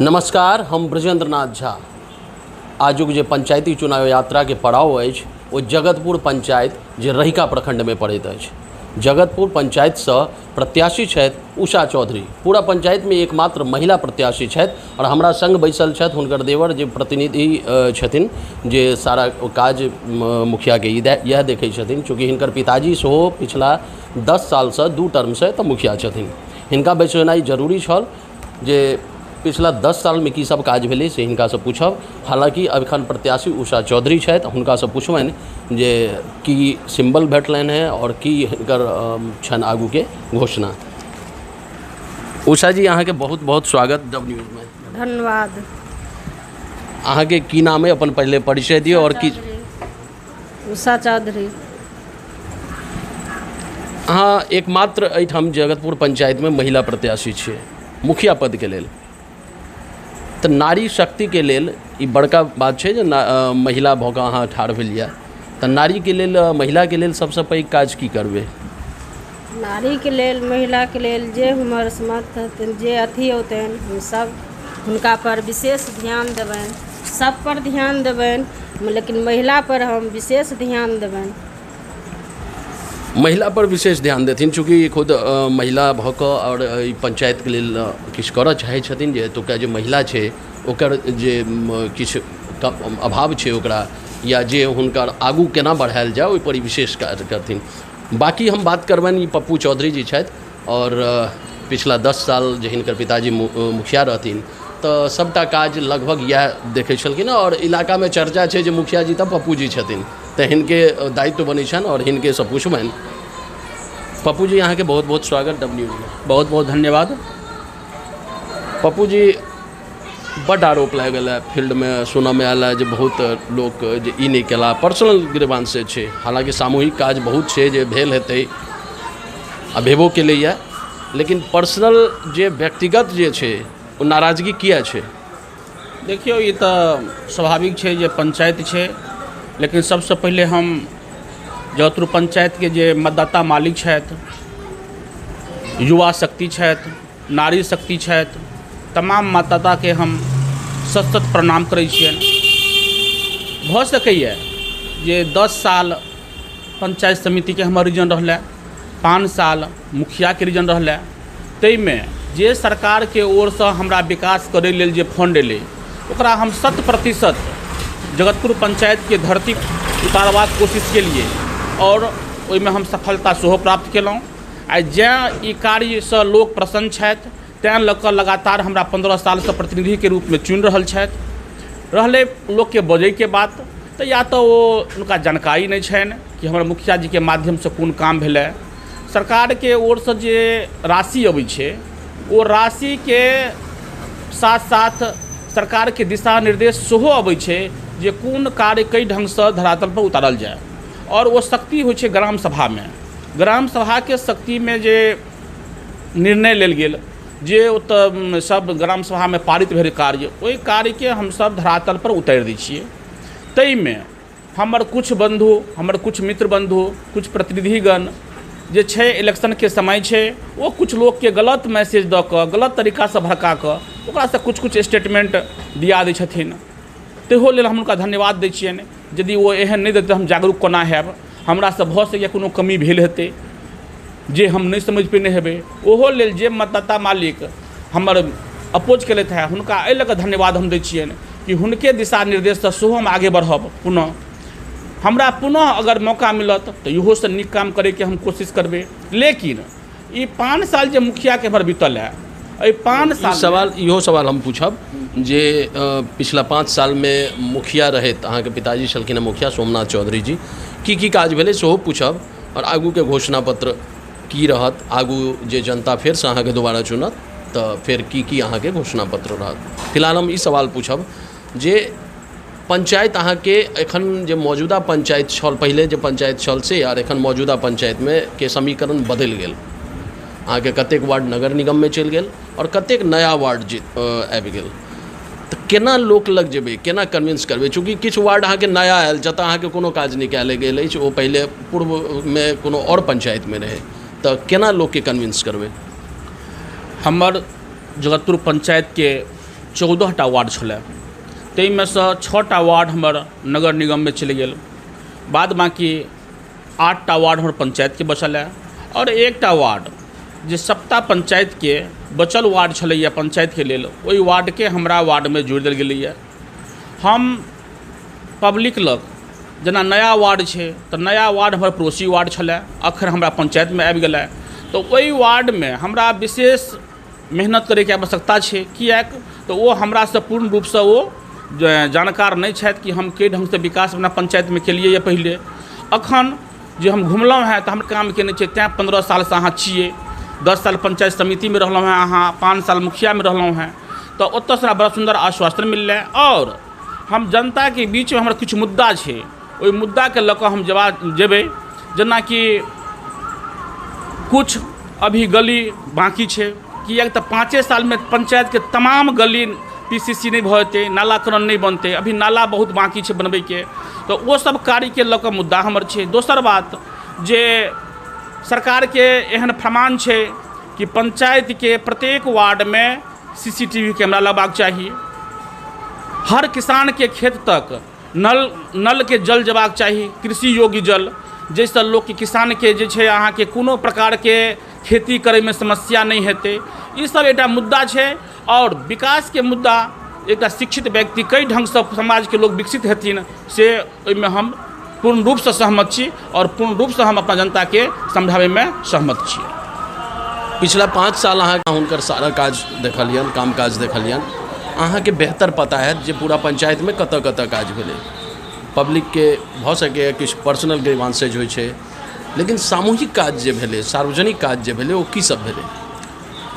नमस्कार, हम ब्रजेंद्र नाथ झा। आजुक जे पंचायती चुनाव यात्रा के पड़ाव अछि वो जगतपुर पंचायत जे रहिका प्रखंड में पड़ैत अछि। जगतपुर पंचायत से प्रत्याशी छथि उषा चौधरी। पूरा पंचायत में एकमात्र महिला प्रत्याशी छथि और हमरा संग बैसल छथि हुनकर देवर जे प्रतिनिधि छथिन जे सारा काज मुखिया के यह देखै छथिन, चूँकि हिनकर पिताजी सेहो पिछला 10 साल से 2 टर्म से तऽ मुखिया छथिन। हिनका बैसनाइ जरूरी छल जे पिछला 10 साल में की सब काज भेलै से हिनका से पूछब। हालांकि अखन प्रत्याशी उषा चौधरी छथि, हुनका से पुछबनि जे की सिंबल भेटलनि हैं और की हिनकर छनि आगू के घोषणा। उषा जी, अहाँ के बहुत बहुत स्वागत डब न्यूज में। धन्यवाद। अहाँ के की नाम है, अपन पहले परिचय दियो। और की उषा चौधरी। अहाँ एकमात्र एहिठाम जगतपुर पंचायत में महिला प्रत्याशी छियै मुखिया पद के लेल। तो नारी शक्ति के लेल ई बड़का बात है जो महिला भऽ कऽ अहाँ ठाढ़ भेलिए। तो नारी के लेल, महिला के लेल सबसे पैघ काज की करबे? नारी के लेल, महिला के लेल जे हमर समर्थ हथिन, जे अथी होतन, हम सब हुनका पर विशेष ध्यान देबनि, सब पर ध्यान देबनि, लेकिन महिला पर हम विशेष ध्यान देबनि। महिला पर विशेष ध्यान देथिन, चूँकि खुद महिला भऽ कऽ और पंचायत के लेल किछु करऽ चाहै छथिन जे एतुका जे महिला छै ओकर जे किछु अभाव छै ओकरा, या जे हुनकर आगू केना बढ़ायल जाए ओहि पर विशेष कार्य करथिन। बाकी हम बात करबनि ई पप्पू चौधरी जी छथि और पिछला 10 साल जे हिनकर पिताजी मुखिया रहथिन तऽ सबटा काज लगभग इएह देखै छलखिन और इलाका में चर्चा छै जे मुखिया जी तऽ पप्पू जी छथिन, तो हिनके दायित्व बनै छनि और हिनके से पूछबनि। पप्पू जी, अहाँ के बहुत बहुत स्वागत डब न्यूज में। बहुत बहुत धन्यवाद। पप्पू जी, बड़ आरोप लागल है फील्ड में, सुनऽ में आयल है जे बहुत लोग जे ई नहीं केला, पर्सनल ग्रीवांस छै। हालांकि सामूहिक काज बहुत छै जे भेल हेतै आ भेबो केलैए, लेकिन पर्सनल जे व्यक्तिगत जे छै वो नाराजगी किया छै? देखियो, ये तो स्वाभाविक है जे पंचायत है, लेकिन सबसे पहले हम जगतपुर पंचायत के जे मतदाता मालिक छथि, युवा शक्ति छथि, नारी शक्ति छथि, तमाम मतदाता के हम सत सत प्रणाम करै छियनि। भऽ सकैए जे 10 साल पंचायत समिति के हमर रीजन रहलै, 5 साल मुखिया के रीजन रहलै, ताहिमे जे सरकार के ओर से हमरा विकास करे लेल जे फंड एलै ओकरा हम 100% जगतपुर पंचायत के धरती उतारबाक कोशिश केलिए और ओहिमे हम सफलता सेहो प्राप्त केलहुँ। आ जँ ई कार्यसँ लोक प्रसन्न छथि तैँ लऽ कऽ लगातार हमरा 15 साल से प्रतिनिधि के रूप में चुनि रहल छथि। रहलै लोक के बजै के बात, तो या तो वो उनका जानकारी नहीं छनि कि हमर मुखिया जी के माध्यम से कोन काम भेलै। सरकार के ओर से जे राशि अबै छै वो राशि के साथ साथ सरकार के दिशा निर्देश सेहो अबै छै जे कोन कार्य कई ढंग से धरातल पर उतारल जाए। और वो शक्ति होइ छै ग्राम सभा में। ग्राम सभा के शक्ति में जे निर्णय लेल गेल, जे ओतऽ सब ग्राम सभा में पारित भेल कार्य, ओहि कार्य के हम सब धरातल पर उतारि दै छियै। ताहिमे हमर कुछ बंधु, हमर कुछ मित्र बंधु, कुछ प्रतिनिधिगण जे छै, इलेक्शन के समय छै, वो कुछ लोग के गलत मैसेज दऽ कऽ, गलत तरीका से भड़का कऽ ओकरा से कुछ स्टेटमेंट दिया दै छथिन। तेहो लेल हम हुनका धन्यवाद दै छियनि। यदि वो एहन नहीं देते हम जागरूक कोना हैब, हमरा से भऽ सकैए कोनो कमी भेल हेतै जे हम नहीं समझ पेने हेबै। ओहो लेल जे मतदाता मालिक हमर अपोज केलथि है हुनका एहि लऽ कऽ धन्यवाद हम दै छियनि कि हुनके दिशा निर्देश से सेहो हम आगे बढ़ब। पुनः हमरा पुनः अगर मौका मिलत तो इहो से नीक काम करे के हम कोशिश करबै। लेकिन ई 5 साल जे मुखिया के हमर बीतल है, 5 साल इहो सवाल हम पूछब जे पिछला 5 साल में मुखिया रहैत अहाँके पिताजी छलखिन मुखिया सोमनाथ चौधरी जी, की काज भेलै सेहो पूछब। और आगू के घोषणा पत्र की रहत, आगू जे जनता फिर से अहाँके दोबारा चुनत तो फिर की अहाँके घोषणा पत्र रहत। फिलहाल हम ई सवाल पूछब जे पंचायत अहाँके एखन जे मौजूदा पंचायत छल, पहले जे पंचायत छल से और एखन मौजूदा पंचायत में के समीकरण बदलि गेल। अहाँके कतेक वार्ड नगर निगम में चलि गेल और कतेक नया वार्ड आबि गेल, तो केना लोक लग जेबै, केना कन्विंस करबै? चूँकि किछु वार्ड अहाँके नया आयल जतऽ अहाँके कोनो काज नहीं कयल गेल अछि, वो पहले पूर्व में कोनो और पंचायत में रहे, तो केना लोक के कन्विंस करबै? हमर जगतपुर पंचायत के 14टा वार्ड छलै, ताहिमे सँ 6टा वार्ड हमर नगर निगममे चलि गेल, बाद बाँकी 8टा वार्ड हमर पंचायतके बचल है, और 1टा वार्ड जे सप्ताह पंचायतके बचल वार्ड छलैए पंचायतके लेल, ओहि वार्डके हमरा वार्डमे जोड़ि देल गेलैए। हम पब्लिक लग जेना नया वार्ड छै तऽ नया वार्ड हमर पड़ोसी वार्ड छलै, अखन हमरा पंचायतमे आबि गेलै, तऽ ओहि वार्डमे हमरा विशेष मेहनत करैके आवश्यकता छै, किएक तऽ ओ हमरासँ पूर्ण रूपसँ ओ जानकार नहीं छथि कि हम कई ढंग से विकास अपना पंचायत में केलिए या पहले। अखन जे हम घुमलहुँ हैं तऽ हम काम केने छियै, तैँ 15 साल से अहाँ छियै, 10 साल पंचायत समिति में रहलहुँ हैं, अहाँ 5 साल मुखिया में रहलहुँ हैं, तो ओतऽ से बड़ा सुंदर आश्वासन मिललै। और हम जनता के बीच में हमर किछु मुद्दा छै, ओहि मुद्दा के लऽ कऽ हम जवाब जेबै, जेना कि कुछ अभी गली बाकी छै, किएक तऽ 5 साल में पंचायत के तमाम गली पीसीसी नहीं भरते, नालाकरण नहीं बनते, अभी नाला बहुत बाकी है बनबे के, तो वो सब कार्य के लऽ कऽ मुद्दा हमर छै। दोसर बात जे सरकार के एहन फरमान छै कि पंचायत के प्रत्येक वार्ड में सीसीटीवी कैमरा लगबाक चाहिए, हर किसान के खेत तक नल के जल जबाक चाहिए, कृषि योग्य जल, जैसे लोग के किसान के जे छै अहाँ के कोनो प्रकार के खेती करे में समस्या नहीं हेतै। ई सब एकटा मुद्दा छै। और विकास के मुद्दा एक शिक्षित व्यक्ति कई ढंग से समाज के लोग विकसित हेथिन से ओहिमे हम पूर्ण रूप से सहमत छी, और पूर्ण रूप से हम अपना जनता के समझावे में सहमत छी। पिछला 5 साल अहाँ हुनकर सारा काज देखलियन, काम काज देखलियन, अहाँ के बेहतर पता है जे पूरा पंचायत में कतऽ कतऽ काज भेलै। पब्लिक के भऽ सके किछु पर्सनल ग्रीवांसेज होइ छै, लेकिन सामूहिक काज जे भेलै, सार्वजनिक काज जे भेलै, ओ की सब भेलै?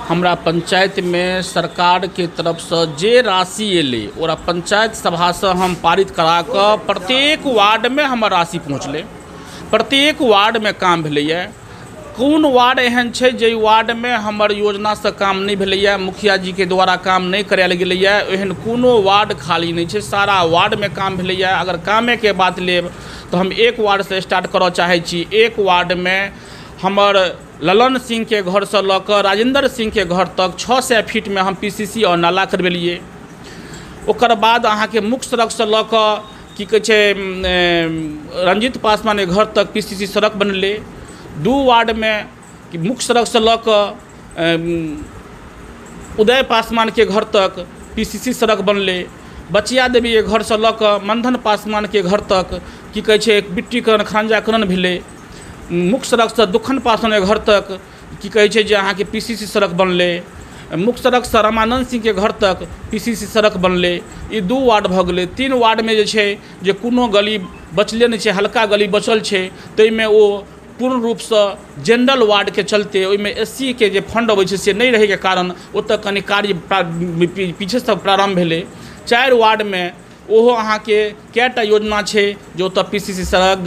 हमरा पंचायत में सरकार के तरफ से जे राशि एलै ओरा पंचायत सभा से हम पारित करा कऽ प्रत्येक वार्ड में हमर राशि पहुँचलै, प्रत्येक वार्ड में काम भेलैए। कोन वार्ड एहन छै जे वार्ड में हमर योजना से काम नहीं भेलैए, मुखिया जी के द्वारा काम नहीं करायल गेलैए, एहन कोनो वार्ड खाली नहीं छै, सारा वार्ड में काम भेलैए। अगर कामे के बात लेब तो हम एक वार्ड से स्टार्ट करऽ चाहै छी। एक वार्ड में हमर ललन सिंह के घर से लऽ कऽ राजेंद्र सिंह के घर तक 600 फीट में हम पीसीसी और नाला करवेलिए। ओकर बाद अहाँ के मुख्य सड़क से लऽ कऽ की कहै छै रंजीत पासवान के घर तक पीसीसी सड़क बनलै। 2 वार्ड में मुख्य सड़क से लऽ कऽ उदय पासवान के घर तक पीसीसी सड़क बनलै। बचिया देवी के घर से लऽ कऽ मंधन पासवान के घर तक की कहै छै बिट्टीकरण खरंजाकरण भेलै। मुख्य सड़क से दुखन पासवान के घर तक की कहै छै जे अहाँ के पीसीसी सड़क बनलै। मुख्य सड़क से रामानंद सिंह के घर तक पीसीसी सड़क बनलै। ई 2 वार्ड भऽ गेलै। 3 वार्ड में जे छै जे कोनो गली बचले नहीं छै, हल्का गली बचल छै, ताहिमे ओ पूर्ण रूप से जनरल वार्ड के चलते ओहिमे एससी के जे फंड अबै छै से नहीं रहै के कारण ओतऽ कनि कार्य पीछे से प्रारंभ भेलै। 4 वार्ड में ओहो अहाँ के कैटा योजना छै जो ओतऽ पीसीसी सड़क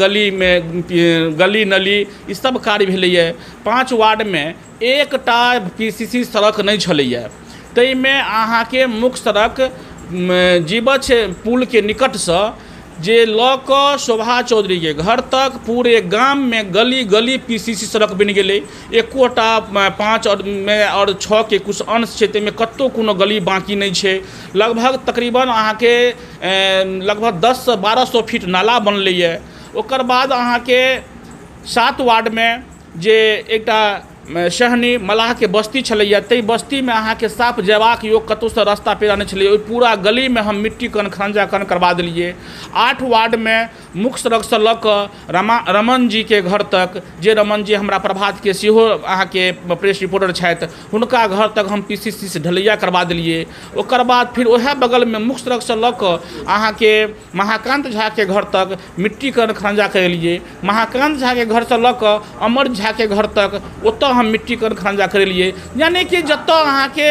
गली नली ई सब कार्य भेलैए। 5 वार्ड में एकटा पीसीसी सड़क नहीं छलैए। ताहिमे अहाँ के मुख्य सड़क जीवछ पुल के निकट से जे लऽ कऽ शोभा चौधरी के घर तक पूरे गाम में गली गली पीसीसी सड़क बनि गेलै। एकोटा 5 और 6 के कुछ अंश छै, ताहिमे कतौ कोनो गली बाकी नहीं छै। लगभग तकरीबन अहाँ के लगभग 10 से 1200 फीट नाला बनलैए। ओकर बाद अहाँ के 7 वार्ड में जे एकटा शहनी मलाह के बस्ती छलैए, ताहि बस्ती में अहाँ के साफ जयबाक योग कतौ से रास्ता पेरा नहीं छलै। ओहि पूरा गली में हम मिट्टीकरण खरंजाकरण करवा देलिए। 8 वार्ड में मुख्य सड़क से लऽ कऽ रमन जी के घर तक, जे रमन जी हमरा प्रभात के सेहो अहाँ के प्रेस रिपोर्टर छथि, हुनका घर तक हम पीसीसी से ढलैया करवा देलिए। ओकर बाद फिर वह बगल में मुख्य सड़क से लऽ कऽ अहाँ के महाकांत झा के घर तक मिट्टीकरण खरंजा करेलिए। महाकांत झा के घर से लऽ कऽ अमर झा के घर तक ओतऽ हम मिट्टीकरण खरंजा करेलिए। यानी कि जतऽ अहाँ के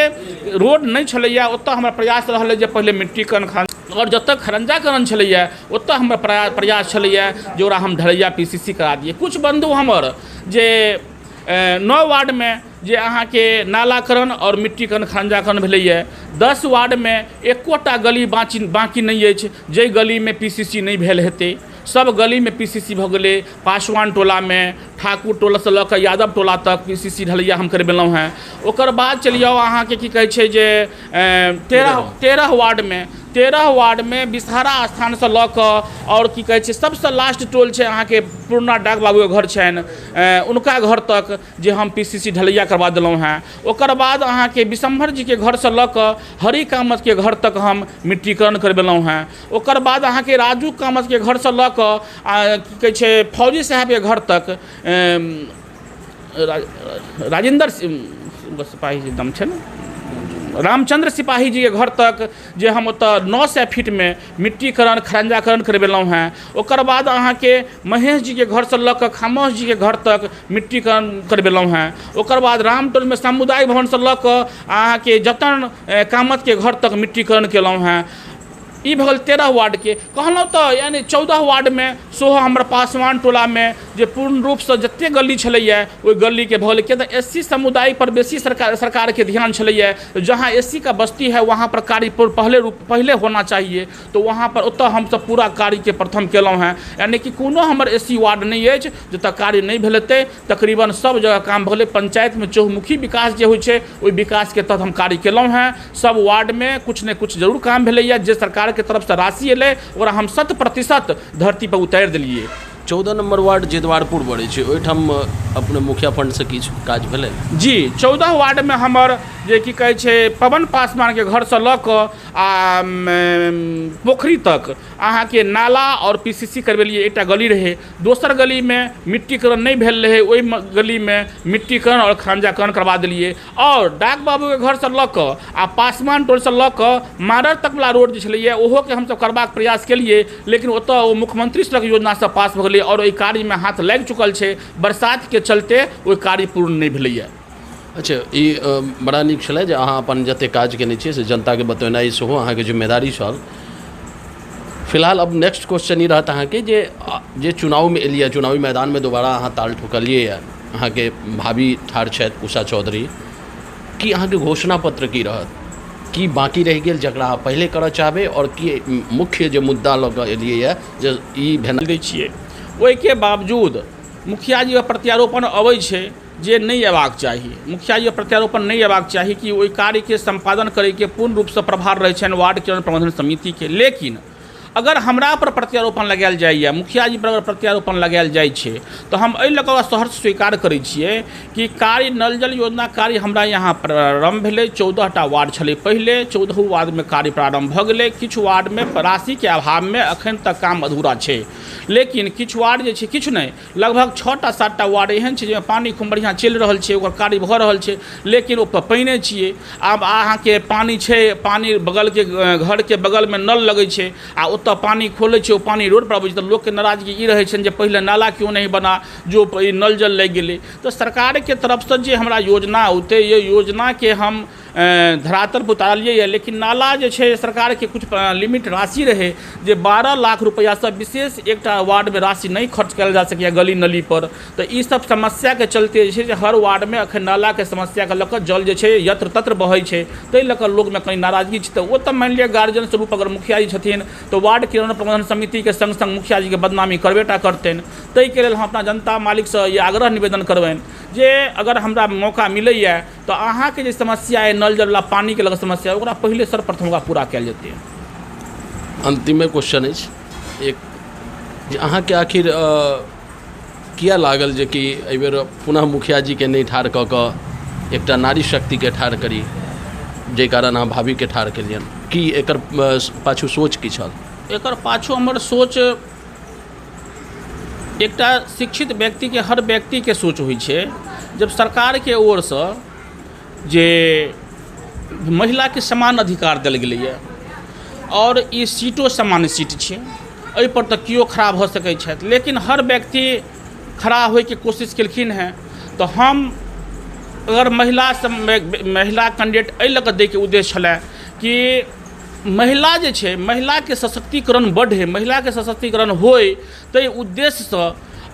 रोड नहीं छलैया ओतऽ हमर प्रयास रहलै जे पहले मिट्टीकरण खरंजा, और जतऽ खरंजाकरण छलैया ओतऽ हमर प्रयास छलैया जे ओकरा हम ढलैया पीसीसी करा दिए। कुछ बंधु हमर जे 9 वार्ड में जे अहाँ के नालाकरण और मिट्टीकरण खरंजाकरण भेलैए। 10 वार्ड में एकोटा गली बाकी नहीं अछि जे गली में पीसीसी नहीं भेल हेतै। सब गली में पीसीसी भऽ गेलै। पासवान टोला में, ठाकुर टोला से लऽ कऽ यादव टोला तक PCC ढलैया हम करबेलहुँ हैं। ओकर बाद चलियौ अहाँके की कहै छै जे 13 वार्ड में बिसहारा स्थान से लऽ कऽ और की कहै छै सबसे लास्ट टोल छै अहाँके पुरना डाक बाबू के घर छनि, उनका घर तक जे हम PCC ढलैया करवा देलहुँ हैं। ओकर बाद अहाँके विशंभर जी के घर से लऽ कऽ हरि कामत के घर तक हम मिट्टीकरण करबेलहुँ हैं। ओकर बाद अहाँके राजू कामत के घर से लऽ कऽ की कहै छै फौजी साहब के घर तक राजेंद्र सिपाही जी दम छै ने, रामचंद्र सिपाही जी के घर तक जे हम ओतऽ 900 फीट में मिट्टीकरण खरंजाकरण करबेलहुँ हैं। ओकर बाद अहाँके महेश जी के घर से लऽ कऽ खामोश जी के घर तक मिट्टीकरण करबेलहुँ हैं। ओकर बाद रामटोल में सामुदायिक भवन से लऽ कऽ अहाँके जतन कामत के घर तक मिट्टीकरण केलहुँ हैं। ई भल 13 वार्ड के कहलहुँ तो यानी 14 वार्ड में सेहो हमर पासवान टोला में जे पूर्ण रूप से जते गली छलैया ओहि गली के भल किया तऽ SC समुदाय पर बेसी सरकार के ध्यान छलैया। जहाँ SC का बस्ती है वहाँ पर कार्य पहले होना चाहिए, तो वहाँ पर ओतऽ हम सब पूरा कार्य के प्रथम केलहुँ हैं। यानी कि कोनो हमर SC वार्ड नहीं अछि जतऽ कार्य नहीं भेलते, तकरीबन सब जगह काम भेलै। पंचायत में चहुमुखी विकास जे होइ छै ओहि विकास के तहत हम कार्य केलहुँ हैं। सब वार्ड में कुछ ने कुछ जरूर काम भेलैया, जे सरकार के तरफ से राशि एलै और हम 100% धरती पर उतारि देलियै। 14 नंबर वार्ड जितवारपुर पड़ै छै, ओहिठाम अपने मुखिया फंड से किछु काज भेलै? जी 14 वार्ड में हमर जे की कहै छै पवन पासवान के घर से लऽ कऽ आ पोखरी तक अहाँके नाला और PCC करबेलिए। एकटा गली रहे, दोसर गली में मिट्टीकरण नहीं भेल रहे, ओहि गली में मिट्टीकरण और खरंजाकरण करवा देलिए। और डाक बाबू के घर से लऽ कऽ आ पासवान टोल से लऽ कऽ मारर तक वाला रोड जे छलैया ओहो के हमसब करबाक प्रयास केलिए, लेकिन ओतऽ ओ मुख्यमंत्री सड़क योजना से पास भऽ गेलै और ओहि कार्य में हाथ लागि चुकल छै। बरसात के चलते ओहि कार्य पूर्ण नहीं भेलैया। अच्छा, ई बड़ा नीक छलै जे अहाँ अपन जते काज केने छियै से जनताके बतेनाइ सेहो अहाँके जिम्मेदारी छल। फिलहाल अब नेक्स्ट क्वेश्चन ई रहत अहाँके जे चुनाव में एलियै, चुनावी मैदान में दोबारा अहाँ ताल ठोकलियै यऽ, अहाँके भाभी ठाढ़ छथि उषा चौधरी, की अहाँके घोषणा पत्र की रहत? की बाकी रहि गेल जकरा अहाँ पहिले करऽ चाहबै, और की मुख्य जे मुद्दा लऽ कऽ एलियै यऽ जे ई भेना दै छियै? ओहिके बावजूद मुखिया जी पर प्रत्यारोपण अबै छै जे नहीं अयबाक चाही। मुखिया जी पर प्रत्यारोपण नहीं अयबाक चाही कि ओहि कार्य के संपादन करे के पूर्ण रूप से प्रभार रहै छनि वार्ड के प्रबंधन समिति के। लेकिन अगर हमरा पर प्रत्यारोपण लगायल जाइए, मुखिया जी पर अगर प्रत्यारोपण लगायल जाइ छै, तो हम एहि लऽ कऽ सहर्ष स्वीकार करै छियै कि कार्य नल जल योजना कार्य हमरा यहाँ प्रारंभ भेलै। 14टा वार्ड छलै पहिले, 14 वार्ड में कार्य प्रारंभ भऽ गेलै। किछु वार्ड में राशि के अभाव में अखन तक काम अधूरा छै, लेकिन किछु वार्ड जे छै, किछु नहीं, लगभग 6टा 7टा वार्ड एहन छै जाहिमे पानी खूब बढ़िआँ चलि रहल छै, ओकर कार्य भऽ रहल छै, लेकिन ओ पानिए छियै। आब अहाँके पानी छै, पानी बगल के घर के बगल में नल लगै छै आ ओतऽ पानी खोलै छै, ओ पानी रोड पर अबै छै, तऽ लोकके नाराजगी ई रहै छनि जे पहिले नाला क्यों नहीं बना जो नल जल लागि गेलै। तऽ सरकार के तरफ से जे हमरा योजना औते, ये योजना के हम धरातल पर उतारलिए है, लेकिन नाला जे छै सरकार के कुछ लिमिट राशि रहे जे 12 लाख रुपया से विशेष एकटा वार्ड में राशि नहीं खर्च कयल जा सकैए गली नली पर। तो ई सब समस्या के चलते जे छै हर वार्ड में अखन नाला के समस्या के लऽ कऽ जल जे छै यत्र तत्र बहै छै, ताहि लऽ कऽ लोग में कहीं नाराजगी छै। तऽ ओ तऽ मानि लिअ गार्जियन स्वरूप अगर मुखिया जी छथिन तो वार्ड किरण प्रबंधन समिति के संग संग मुखिया जी के बदनामी करबेटा करतनि। ताहि के लेल हम अपना जनता मालिक से ये आग्रह निवेदन करबनि जे अगर हमरा मौका मिलैए तो अहाँके जे समस्या है नल जल पानी के लग समस्या ओकरा पहले सर्वप्रथम ओकरा पूरा कयल जेतै। अंतिमे क्वेश्चन अछि एक जे अहाँके आखिर किया लागल जे कि एहि बेर पुनः मुखिया जी के नहीं ठाढ़ कऽ कऽ एकटा नारी शक्ति के ठाढ़ करी, जाहि कारण अहाँ भाभी के ठाढ़ केलियन? की एकर पाछू सोच की छल? एकर पाछू हमर सोच एकटा शिक्षित व्यक्ति के, हर व्यक्ति के सोच होइ छै। जब सरकार के ओर से जे महिला के समान अधिकार देल गेलैए और ई सीटो सामान्य सीट छै, एहि पर तऽ किओ खड़ा भऽ सकै छथि, लेकिन हर व्यक्ति खड़ा होइके कोशिश केलखिन हैं। तो हम अगर महिला कैंडिडेट एहि लऽ कऽ दैके उद्देश्य छलै कि महिला जे छै, महिला के सशक्तिकरण बढ़े, महिला के सशक्तिकरण होय ताहि उद्देश्य से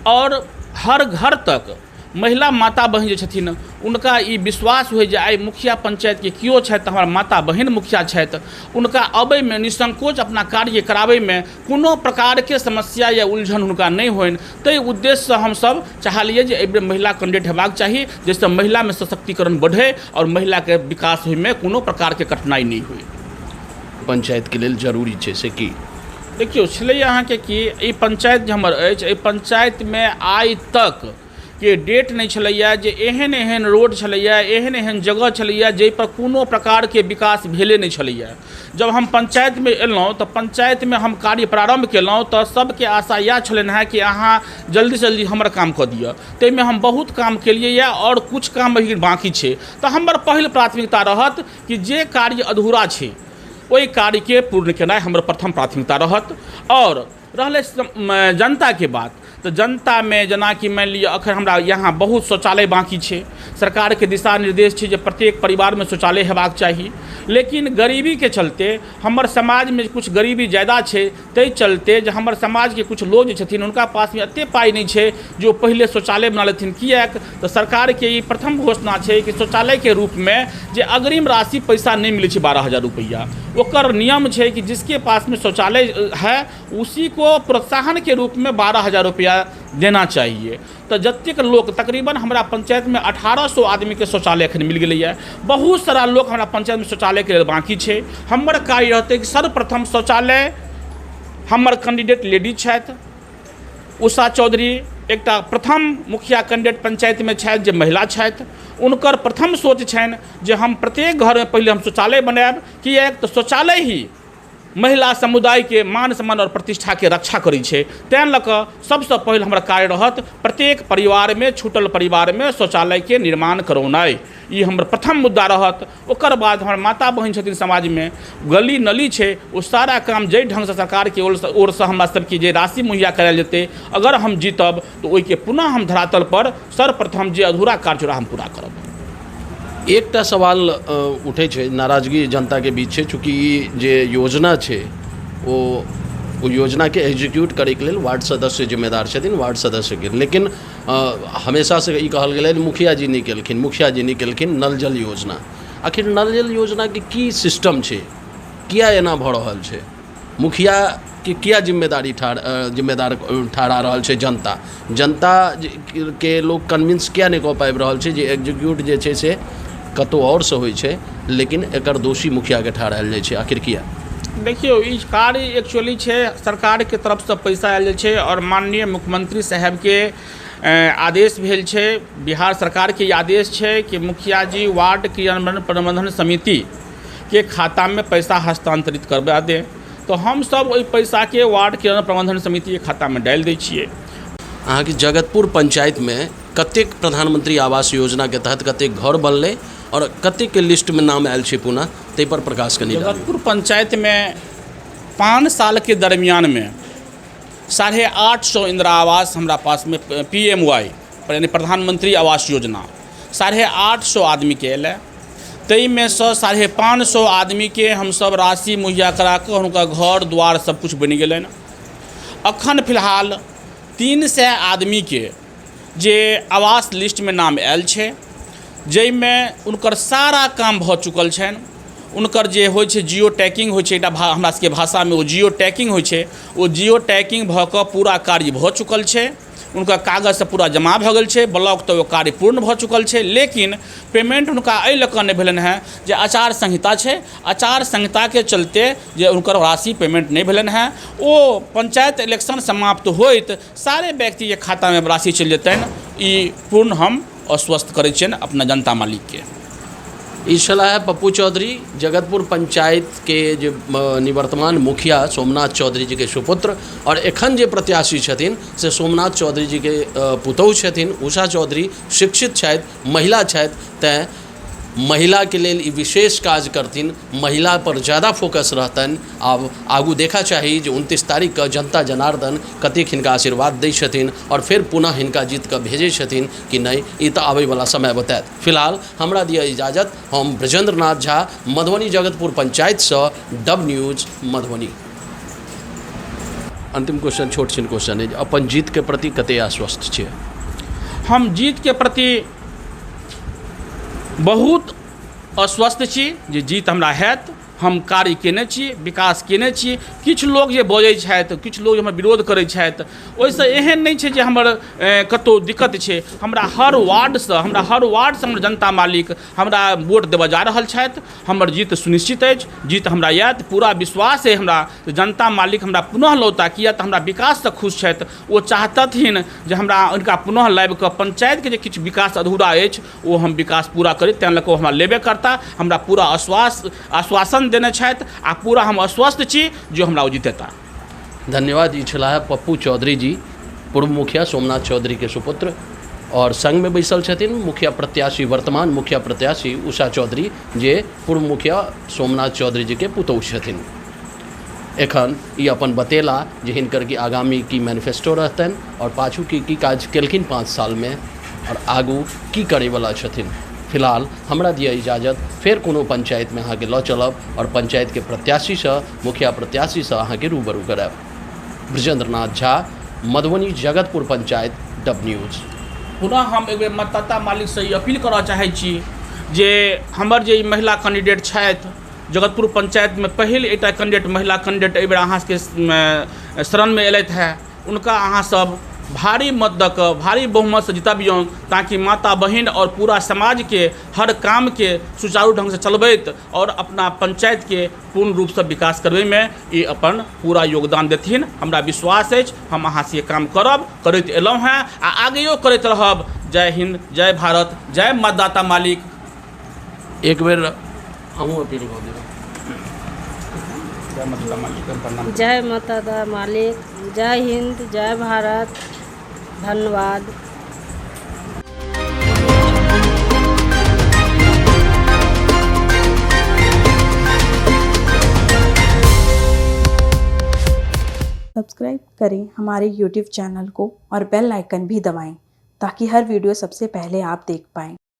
और हर घर तक महिला माता बहिन जे छथिन उनका ई विश्वास होइ जे आइ मुखिया पंचायत के कियो छथि हमर माता बहिन मुखिया छथि, उनका अबैमे निसंकोच अपना कार्य कराबैमे कोनो प्रकारके समस्या या उलझन हुनका नहि होइन। ताहि उद्देश्यसँ हमसब चाहलिए जे एहिबेर महिला कैंडिडेट हेबाक चाही, जाहिसँ महिलामे सशक्तिकरण बढ़े और महिलाके विकास होइमे कोनो प्रकारके कठिनाइ नहि होइ। पंचायत के लेल जरूरी छै से की? देखियौ छलै अहाँके कि ई पंचायत जे हमर अछि, एहि पंचायतमे आइ तक के डेट नहीं छलैया जे एहन एहन रोड छलैया, एहन एहन जगह छलैया जाहि पर कोनो प्रकार के विकास भेले नहीं छलैया। जब हम पंचायत में एलहुँ तो पंचायत में हम कार्य प्रारंभ केलहुँ तो सबके आशा यह छलनि है कि अहाँ जल्दी से जल्दी हमर काम कऽ दिअ। ताहिमे हम बहुत काम केलिए या और कुछ काम अभी बाकी छै। तो हमर पहिल प्राथमिकता रहत कि जे कार्य अधूरा छै ओहि कार्य के पूर्ण केनाइ हमर प्रथम प्राथमिकता रहत। और रहलै जनता के बात, तो जनता में जेना कि मान लिअ अखन हमरा यहाँ बहुत शौचालय बाकी छै। सरकार के दिशा निर्देश छै जे प्रत्येक परिवार में शौचालय हेबाक चाही, लेकिन गरीबी के चलते हमर समाज में कुछ गरीबी ज़्यादा छै। ताहि चलते जे हमर समाज के कुछ लोग जे छथिन हुनका पास में एते पाई नहीं छै जो पहले शौचालय बना लेथिन। किएक तो सरकार के ई प्रथम घोषणा छै कि शौचालय के रूप में जे अग्रिम राशि पैसा नहीं मिले छै 12,000 रुपया, ओकर नियम छै कि जिसके पास में शौचालय है उसी को प्रोत्साहन के रूप में 12,000 रुपया देना चाहिए। तो जतेक लोग तकरीबन हमारा पंचायत में 1800 आदमी के शौचालय एखन मिल गई है। बहुत सारा लोग हमारा पंचायत में शौचालय के लिए बाकी है। हमर कार्य रहते कि सर्वप्रथम शौचालय हमर कैंडिडेट लेडीज छथि उषा चौधरी, एकटा प्रथम मुखिया कैंडिडेट पंचायत में छथि जे महिला छथि। उनकर प्रथम सोच छनि जे हम प्रत्येक घर में पहले हम शौचालय बनाएब, किएक तो शौचालय ही महिला समुदाय के मान सम्मान और प्रतिष्ठा के रक्षा करै छै। तैं लऽ कऽ सबसँ पहिल हमर कार्य रहत प्रत्येक परिवार में छूटल परिवार में शौचालय के निर्माण करौनाइ। ई हमर प्रथम मुद्दा रहत। ओकर बाद हमर माता बहिन छथिन समाज में, गली नली छै ओ सारा काम जाहि ढंग से सरकार के ओर से हमरा सबके जे राशि मुहैया करायल जेतै, अगर हम जीतब तो ओहिके पुनः हम धरातल पर सर्वप्रथम जे अधूरा कार्य हम पूरा करब। एकटा सवाल उठे छै, नाराजगी जनता के बीच छै, चूँकि ई जे योजना छै ओ योजना के एग्जीक्यूट करे के लेल वार्ड सदस्य जिम्मेदार छथिन, वार्ड सदस्य के। लेकिन हमेशा से ई कहल गेलै मुखिया जी नहीं केलखिन नल जल योजना। आखिर नल जल योजना के की सिस्टम छै, किया एना भऽ रहल छै? मुखिया के किया जिम्मेदार ठहरा रहल छै जनता के लोग कन्विंस किया नहीं कऽ पाबि रहल छै जे एग्जीक्यूट जे छै से कतौ और से होइ छै, लेकिन एकर दोषी मुखिया के ठहरायल जाइ छै? आखिर किया? देखियो ई कार्य एक्चुअली छै सरकार के तरफ से पैसा आयल छै और माननीय मुख्यमंत्री साहब के आदेश भेल छै, बिहार सरकार के आदेश छै कि मुखिया जी वार्ड क्रियान्वयन प्रबंधन समिति के खाता में पैसा हस्तांतरित करवा दें। तो हम सब ओहि पैसा के वार्ड क्रियान्वयन प्रबंधन समिति के खाता में डालि दै छियै। अहाँ के जगतपुर पंचायत में कतेक प्रधानमंत्री आवास योजना के तहत कतेक घर बनलै और कतेक के लिस्ट में नाम आयल छै पुनः, ताहि पर प्रकाश कनी डालू। जगतपुर पंचायत में 5 साल के दरमियान में 850 इंदिरा आवास हमारा पास में PMY यानी प्रधानमंत्री आवास योजना 850 आदमी के अल। ताहिमे से 550 आदमी के हम सब राशि मुहैया करा कऽ हुनका घर द्वार सब कुछ बनि गेलनि। अखन फिलहाल 300 आदमी के जे आवास लिस्ट में नाम आयल छै, जाहिमे उनकर सारा काम भऽ चुकल छनि। उनकर जे होइ छै जियो टैगिंग होइ छै, एकटा हमरा सबके भाषा में ओ जियो टैगिंग होइ छै, ओ जियो टैगिंग भऽ कऽ पूरा कार्य भऽ चुकल छै। उनका कागज से पूरा जमा भऽ गेल छै, ब्लॉक तो कार्य पूर्ण भऽ चुकल छै। लेकिन पेमेंट हुनका एहि लऽ कऽ नहि भेलनि हैं जे आचार संहिता छै, आचार संहिता के चलते जे हुनकर राशि पेमेंट नहीं भेलनि हैं। ओ पंचायत इलेक्शन समाप्त होइत सारे व्यक्ति के खाता में राशि चलि जेतनि। ई पूर्ण हम आश्वस्त करै छियनि अपना जनता मालिक के। ई छलाह पप्पू चौधरी, जगतपुर पंचायत के जे निवर्तमान मुखिया सोमनाथ चौधरी जी के सुपुत्र, और एखन जे प्रत्याशी छथिन से सोमनाथ चौधरी जी के पुतौह छथिन। उषा चौधरी शिक्षित छथि, महिला छथि, तेँ महिला के लेल ई विशेष काज करथिन, महिला पर ज़्यादा फोकस रहतनि। आब आगू देखा चाही जे 29 तारीख के जनता जनार्दन कतेक हिनका आशीर्वाद दै छथिन और फिर पुनः हिनका जीत कऽ भेजै छथिन कि नहीं, ई तऽ आबै वाला समय बतायत। फिलहाल हमरा दिअ इजाजत। हम ब्रजेंद्र नाथ झा, मधुबनी जगतपुर पंचायत से डब न्यूज मधुबनी। अंतिम क्वेश्चन, छोट छिन क्वेश्चन है, अपन जीत के प्रति कते आश्वस्त छियै? हम जीत के प्रति बहुत आश्वस्त छी जे जीत हमरा हैत। हम कार्य केने छी, विकास केने छी। किछु लोग जे बजै छथि, किछु लोग हमर विरोध करै छथि, ओहिसँ एहन नहि छै जे हमर कतहु दिक्कत छै। हमरा हर वार्डसँ हमर जनता मालिक हमरा वोट देबऽ जा रहल छथि। हमर जीत सुनिश्चित अछि, जीत हमरा यऽ। पूरा विश्वास है हमरा जनता मालिक हमरा पुनः लौटा, किया तऽ हमरा विकाससँ खुश छथि। ओ चाहतथिन जे हमरा हुनका पुनः लाबि कऽ पंचायतके जे किछु विकास अधूरा अछि ओ हम विकास पूरा करी। तेँ लऽ कऽ हमरा लेबे करता। हमरा पूरा आश्वासन देने छथि आ पूरा हम आश्वस्त छी जो हमरा ओ जीतेता। धन्यवाद। ई छलाह पप्पू चौधरी जी, पूर्व मुखिया सोमनाथ चौधरी के सुपुत्र, और संग में बैसल छथिन मुखिया प्रत्याशी, वर्तमान मुखिया प्रत्याशी उषा चौधरी, जे पूर्व मुखिया सोमनाथ चौधरी जी के पुतौह छथिन। एखन ई अपन बतेला जे हिनकर की आगामी की मैनिफेस्टो रहतनि और पाछू की काज केलखिन 5 साल में और आगू की करैवला छथिन। फिलहाल हमरा दिया इजाजत, फेर कोनो पंचायत में अहाँके लऽ चलब और पंचायत के प्रत्याशी से, मुखिया प्रत्याशी से अहाँके रूबरू करायब। Brajendra Nath Jha, Madhubani Jagatpur panchayat, dub news. पुनः हम एक बेर मतदाता मालिक से अपील करऽ चाहै छी जे हमर जे महिला कैंडिडेट छथि जगतपुर पंचायत में पहिल एकटा कैंडिडेट, महिला कैंडिडेट एहि बेर अहाँ सबके शरण में एलथि है, उनका अहाँ सब भारी मत दऽ कऽ भारी बहुमत से जितबियौन, ताकि माता बहिन और पूरा समाज के हर काम के सुचारू ढंग से चलबैत और अपना पंचायत के पूर्ण रूप से विकास करबे में ई अपन पूरा योगदान देथिन। हमरा विश्वास अछि हम अहाँ से काम करैत एलहुँ हैं आ आगेओ करैत रहब। जय हिंद, जय भारत, जय मतदाता मालिक। एक बेर हमहूँ अपील कऽ देब। जय मतदाता मालिक। जय मतदाता मालिक, जय हिंद, जय भारत। धन्यवाद। सब्सक्राइब करें हमारे YouTube चैनल को और बेल आइकन भी दबाएं ताकि हर वीडियो सबसे पहले आप देख पाएं।